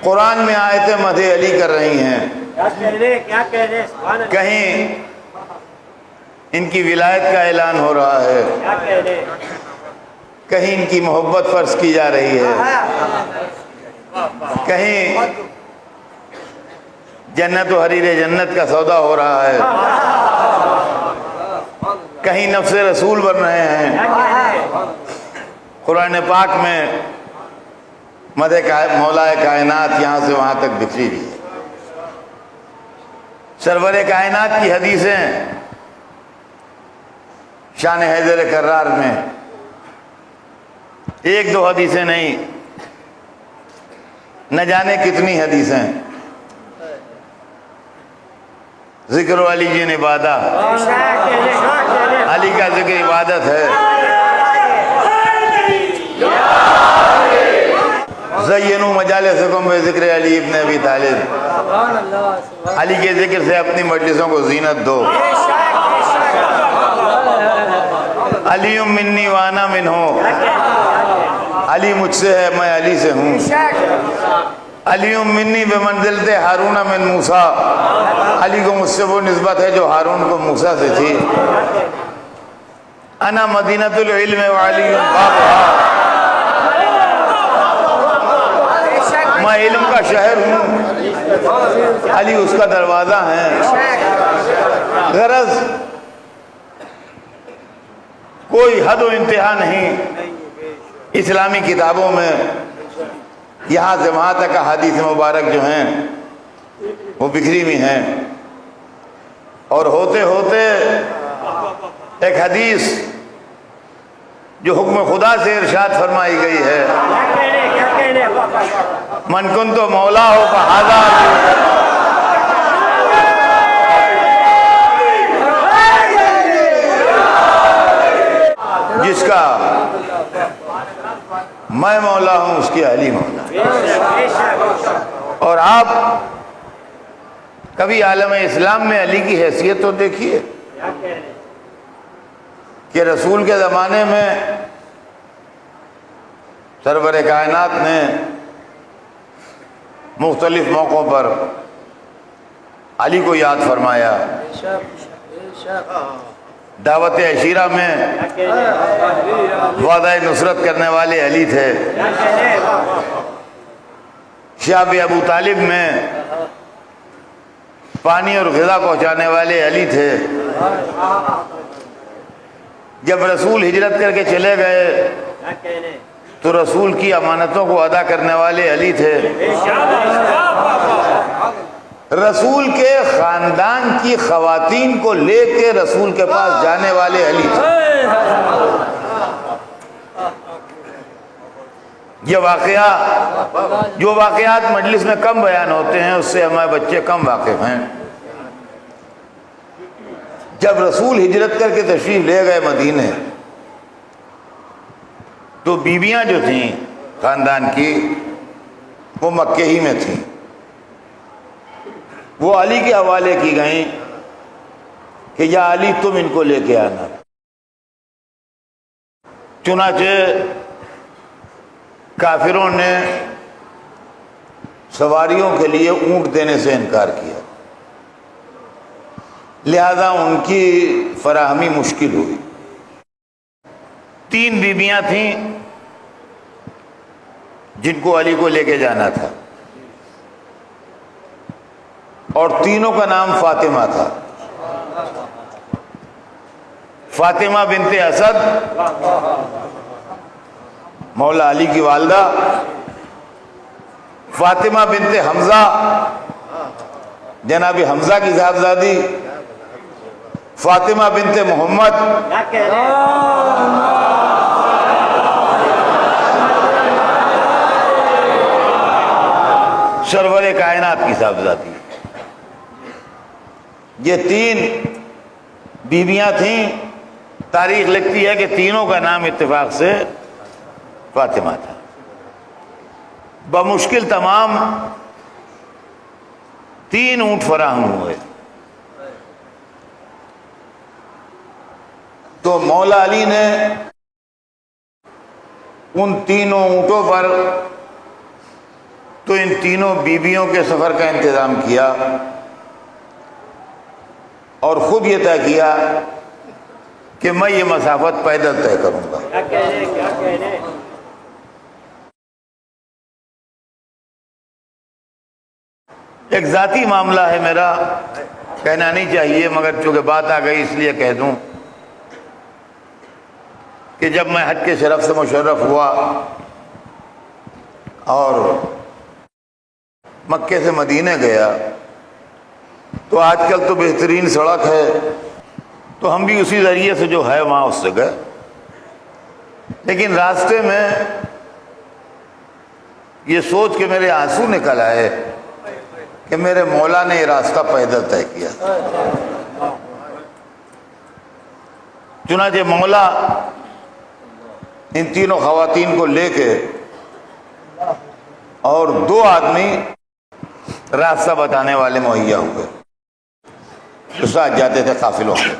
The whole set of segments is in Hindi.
कुरान में आयतें मदे अली कर रही हैं। क्या कह रहे? कहीं इनकी विलायत का ऐलान हो रहा है, क्या कह रहे? कहीं इनकी मोहब्बत फर्ज की जा रही है, कहीं जन्नत व हरीरे जन्नत का सौदा हो रहा है, कहीं नफ्से रसूल बन रहे हैं। कुरान पाक में मौलाए कायनात यहाँ से वहाँ तक बिखरी हुई है। सरवरे कायनात की हदीसें शान हैदर कर्रार में एक दो हदीसें नहीं, न जाने कितनी हदीसें। जिक्र वाली जी ने इबादत, अली का जिक्र इबादत है। ज़य्यनू मजालिसकुम बिज़िक्र अली इब्न अबी तालिब, अली के जिक्र से अपनी मजलिसों को जीनत दो। अली मिन्नी वाना मिन्हू, अली मुझसे है मैं अली से हूँ। अली मिन्नी बेमंजिलते हारून मिन मूसा, अली को मुझसे वो निस्बत है जो हारून को मूसा से थी। अना मदीनतुल इल्म व अली बाबुहा, मैं इल्म का शहर हूँ, अली उसका दरवाज़ा है। गरज कोई हद व इंतहा नहीं इस्लामी किताबों में, यहाँ से वहाँ तक हदीस मुबारक जो हैं वो बिखरी हुई हैं। और होते होते एक हदीस जो हुक्म खुदा से इरशाद फरमाई गई है, मन कुन तो मौला हो फहाज़ा, जिसका मैं मौला हूं उसकी अली मौला। और आप कभी आलम इस्लाम में अली की हैसियत तो देखिए कि रसूल के ज़माने में सरवर कायनात ने मुख्तलिफ मौक़ों पर अली को याद फरमाया। दावत अशीरा में वादा नुसरत करने वाले अली थे। शाब अबू तालिब में पानी और ग़िज़ा पहुँचाने वाले अली थे। जब रसूल हिजरत करके चले गए तो रसूल की अमानतों को अदा करने वाले अली थे। रसूल के ख़ानदान की ख़वातीन को लेके रसूल के पास जाने वाले अली थे। ये वाक़या जो वाक़यात मजलिस में कम बयान होते हैं उससे हमारे बच्चे कम वाकिफ़ हैं। जब रसूल हिजरत करके तशरीफ़ ले गए मदीने तो बीवियां जो थीं ख़ानदान की वो मक्के ही में थीं। वो अली के हवाले की गईं कि या अली तुम इनको लेके आना। चुनाचे काफिरों ने सवारियों के लिए ऊंट देने से इनकार किया, लिहाजा उनकी फराहमी मुश्किल हुई। 3 बीबियां थीं जिनको अली को लेके जाना था और तीनों का नाम फातिमा था। फातिमा बिनते असद मौला अली की वालदा, फातिमा बिनते हमजा जनाब हमजा की साहबजादी, फातिमा बिनते मोहम्मद सरवरे कायनात की साहबजादी। ये 3 बीबियां थीं। तारीख लिखती है कि तीनों का नाम इत्तेफाक से फातिमा था। बमुश्किल तमाम 3 ऊंट फराहम हुए। तो मौला अली ने उन तीनों ऊंटों पर तो इन तीनों बीवियों के सफ़र का इंतज़ाम किया और ख़ुद ये तय किया कि मैं ये मसाफत पैदल तय करूँगा। क्या कह रहे, क्या कह रहे? एक ज़ाती मामला है मेरा, कहना नहीं चाहिए मगर चूँकि बात आ गई इसलिए कह दूँ कि जब मैं हज के शरफ से मुशर्रफ हुआ और मक्के से मदीने गया तो आजकल तो बेहतरीन सड़क है, तो हम भी उसी ज़रिए से जो है वहाँ उससे गए। लेकिन रास्ते में ये सोच के मेरे आंसू निकल आए कि मेरे मौला ने ये रास्ता पैदल तय किया। चुनांचे मौला इन तीनों खवातीन को लेके और दो आदमी रास्ता बताने वाले मुहैया हुए जो साथ जाते थे काफिलों में।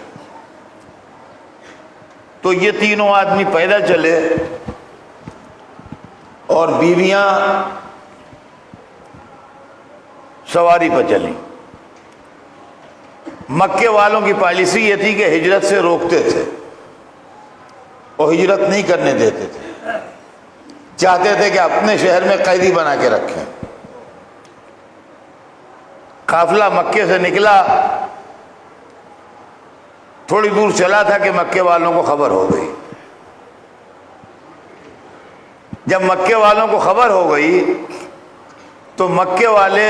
तो ये तीनों आदमी पैदल चले और बीवियां सवारी पर चली। मक्के वालों की पॉलिसी ये थी कि हिजरत से रोकते थे और हिजरत नहीं करने देते थे, चाहते थे कि अपने शहर में कैदी बना के रखें। काफिला मक्के से निकला, थोड़ी दूर चला था कि मक्के वालों को खबर हो गई। जब मक्के वालों को खबर हो गई तो मक्के वाले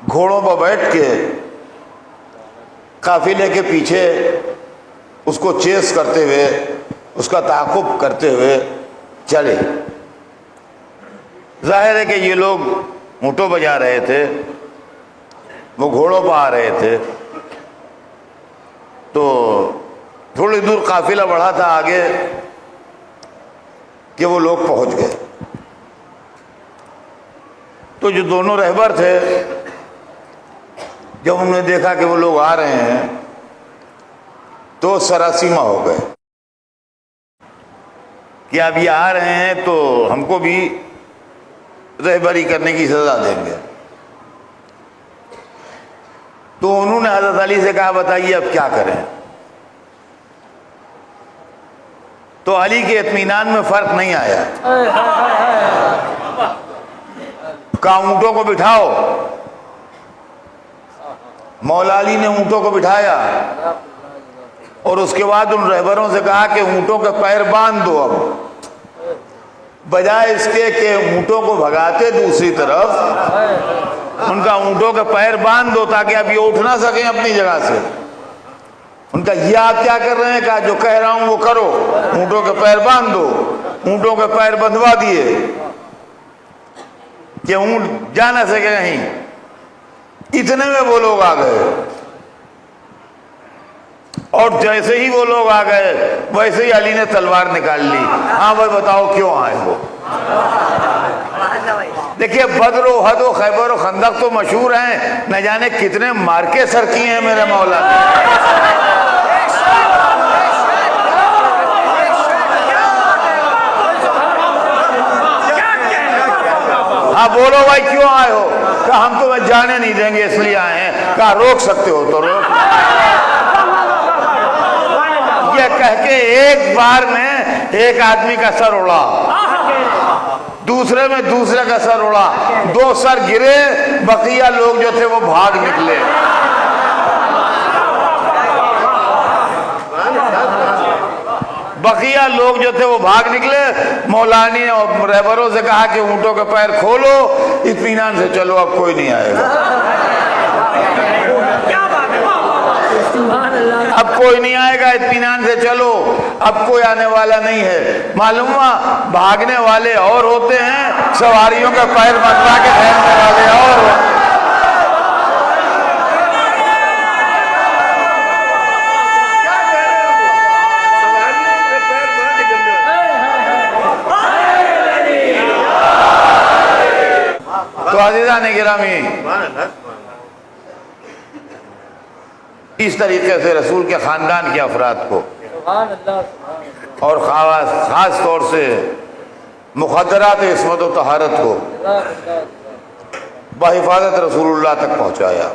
घोड़ों पर बैठ के काफिले के पीछे उसको चेस करते हुए, उसका ताक़ुब करते हुए चले। जाहिर है कि ये लोग ऊँटों बजा रहे थे, वो घोड़ों पर आ रहे थे। तो थोड़ी दूर काफिला बढ़ा था आगे कि वो लोग पहुंच गए। तो जो दोनों रहबर थे, जब उन्होंने देखा कि वो लोग आ रहे हैं तो सरासीमा हो गए कि अब ये आ रहे हैं तो हमको भी रहबरी करने की सजा देंगे। तो उन्होंने हज़रत अली से कहा, बताइए अब क्या करें। तो अली के इत्मीनान में फर्क नहीं आया। कहा ऊँटों को बिठाओ। मौला अली ने ऊँटों को बिठाया और उसके बाद उन रहबरों से कहा कि ऊँटों के पैर बांध दो। अब बजाय इसके कि ऊँटों को भगाते दूसरी तरफ, उनका ऊँटों के पैर बांध दो ताकि अब ये उठ ना सकें अपनी जगह से। उनका ये आप क्या कर रहे हैं? कहा जो कह रहा हूं वो करो, ऊँटों के पैर बांध दो। ऊँटों के पैर बंधवा दिए कि ऊँट जा ना सके कहीं। इतने में वो लोग आ गए और जैसे ही वो लोग आ गए वैसे ही अली ने तलवार निकाल ली। हाँ भाई बताओ क्यों आए हो? देखिए बद्र, उहद, खैबर और खंदक तो मशहूर हैं, न जाने कितने मार्के सर किए हैं मेरे मौला ने। हाँ बोलो भाई क्यों आए हो? कहा हम तुम्हें जाने नहीं देंगे इसलिए आए हैं। कहा रोक सकते हो तो रोक। ये कह के एक बार में एक आदमी का सर उड़ा, दूसरे में दूसरे का सर उड़ा, दो सर गिरे, बकिया लोग जो थे वो भाग निकले। बकिया लोग जो थे वो भाग निकले। मौलानी और रहबरों से कहा कि ऊँटों के पैर खोलो, इत्मीनान से चलो, अब कोई नहीं आएगा। अब कोई नहीं आएगा, इत्मीनान से चलो, अब कोई आने वाला नहीं है। मालूम हुआ भागने वाले और होते हैं, सवारियों के पैर बंधवा के फेंकने वाले और होते हैं। तो अज़ीज़ान गिरामी, इस तरीके से रसूल के ख़ानदान के अफराद को और ख़ास तौर से मुखद्दरात इस्मत व तहारत को बहिफाजत रसूलुल्लाह तक पहुँचाया।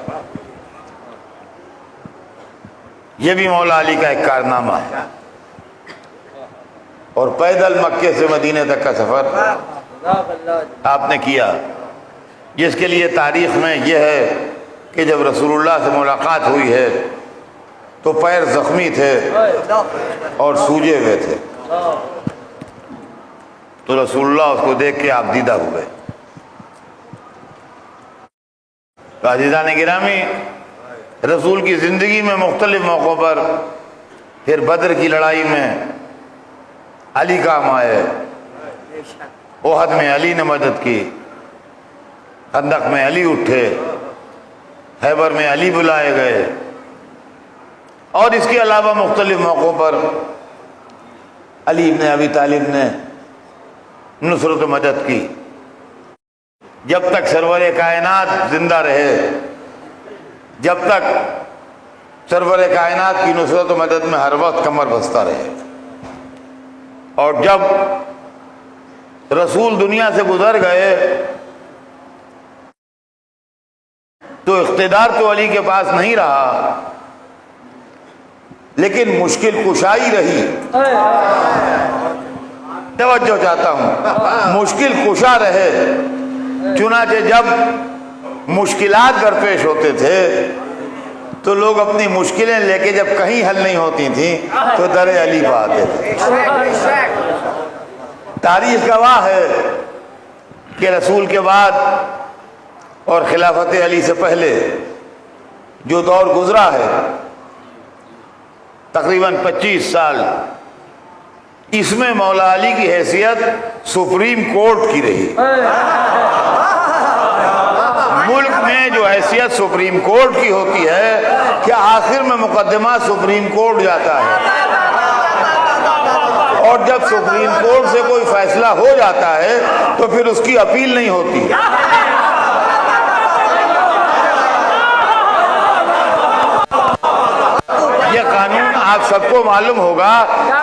ये भी मौला अली का एक कारनामा है। और पैदल मक्के से मदीने तक का सफ़र आपने किया, जिसके लिए तारीख़ में यह है कि जब रसूलुल्लाह से मुलाकात हुई है तो पैर ज़ख्मी थे और सूजे हुए थे, तो रसूलुल्लाह उसको देख के आप दीदा हुए। तो अज़ीज़ान गिरामी, रसूल की ज़िंदगी में मुख्तलिफ मौक़ों पर, फिर बद्र की लड़ाई में अली काम आए, ओहद में अली ने मदद की, खंदक में अली उठे, खैबर में अली बुलाए गए, और इसके अलावा मुख्तलिफ मौक़ों पर अली इब्न अबी तालिब ने नुसरत मदद की। जब तक सरवर कायनात जिंदा रहे, जब तक सरवर कायनात की नुसरत मदद में हर वक्त कमर बसता रहे। और जब रसूल दुनिया से गुजर गए तो इख्तिदार तो अली के पास नहीं रहा, लेकिन मुश्किल कुशाई रही। तवज्जो चाहता हूं, मुश्किल कुशा रहे। चुनाचे जब मुश्किलात दरपेश होते थे तो लोग अपनी मुश्किलें लेके जब कहीं हल नहीं होती थी तो दर अली पर आते थे। तारीख गवाह है कि रसूल के बाद और खिलाफत अली से पहले जो दौर गुजरा है, तकरीबन 25 साल, इसमें मौला अली की हैसियत सुप्रीम कोर्ट की रही। मुल्क में जो हैसियत सुप्रीम कोर्ट की होती है कि आखिर में मुकदमा सुप्रीम कोर्ट जाता है, और जब सुप्रीम कोर्ट से कोई फैसला हो जाता है तो फिर उसकी अपील नहीं होती। यह कानून आप सबको मालूम होगा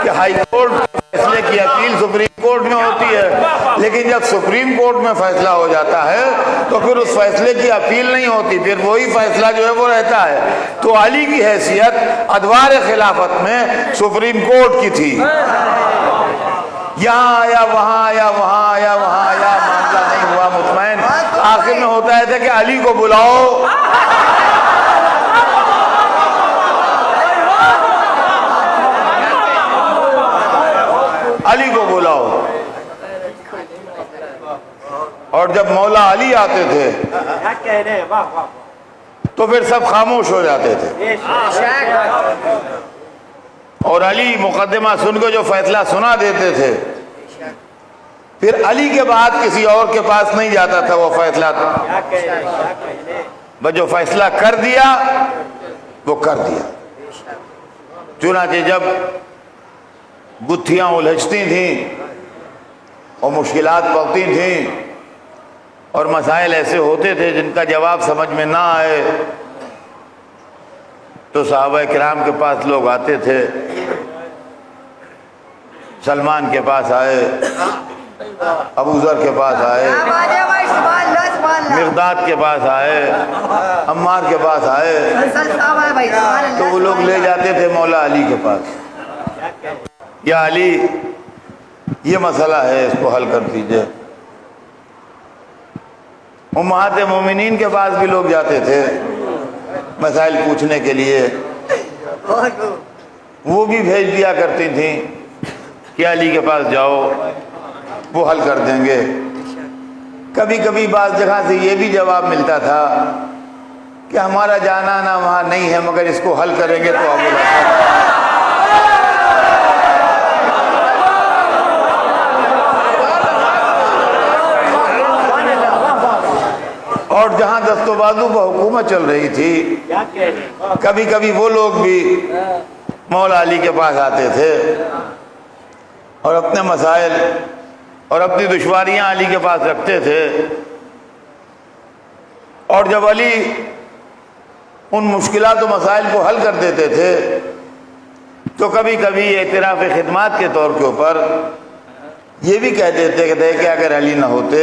कि हाई कोर्ट के फैसले की अपील सुप्रीम कोर्ट में होती है, लेकिन जब सुप्रीम कोर्ट में फैसला हो जाता है तो फिर उस फैसले की अपील नहीं होती, फिर वही फैसला जो है वो रहता है। तो अली की हैसियत अदवार खिलाफत में सुप्रीम कोर्ट की थी। यहाँ आया, वहाँ आया, वहाँ आया, वहाँ आया, मामला नहीं हुआ मुतमैन। आखिर में होता है कि अली को बुलाओ, अली को बुलाओ। और जब मौला अली आते थे क्या कह रहे हैं, वाह वाह, तो फिर सब खामोश हो जाते थे, और अली मुकदमा सुन के जो फैसला सुना देते थे, फिर अली के बाद किसी और के पास नहीं जाता था वो फैसला। क्या कह रहे हैं, क्या कह रहे हैं। बस जो फैसला कर दिया वो कर दिया। चुनाचे जब गुत्थियां उलझती थीं और मुश्किलात पड़ती थीं और मसाइल ऐसे होते थे जिनका जवाब समझ में ना आए, तो सहाबा किराम के पास लोग आते थे। सलमान के पास आए, अबू ज़र के पास आए, मिक़दाद के पास आए, अम्मार के पास आए, तो वो लोग ले जाते थे मौला अली के पास। या अली, ये मसला है, इसको हल कर दीजिए। उम्महात मोमिनीन के पास भी लोग जाते थे मसाइल पूछने के लिए, वो भी भेज दिया करती थी कि अली के पास जाओ, वो हल कर देंगे। कभी कभी बाज़ जगह से ये भी जवाब मिलता था कि हमारा जाना ना वहाँ नहीं है, मगर इसको हल करेंगे तो अब। और जहाँ दस्तोबाजू पर हुकूमत चल रही थी, क्या कह रहे हैं। कभी कभी वो लोग भी मौला अली के पास आते थे और अपने मसाइल और अपनी दुश्वारियाँ अली के पास रखते थे। और जब अली उन मुश्किलात और मसाइल को हल कर देते थे तो कभी कभी एतराफ़ खिदमात के तौर के ऊपर ये भी कह देते थे कि अगर अली ना होते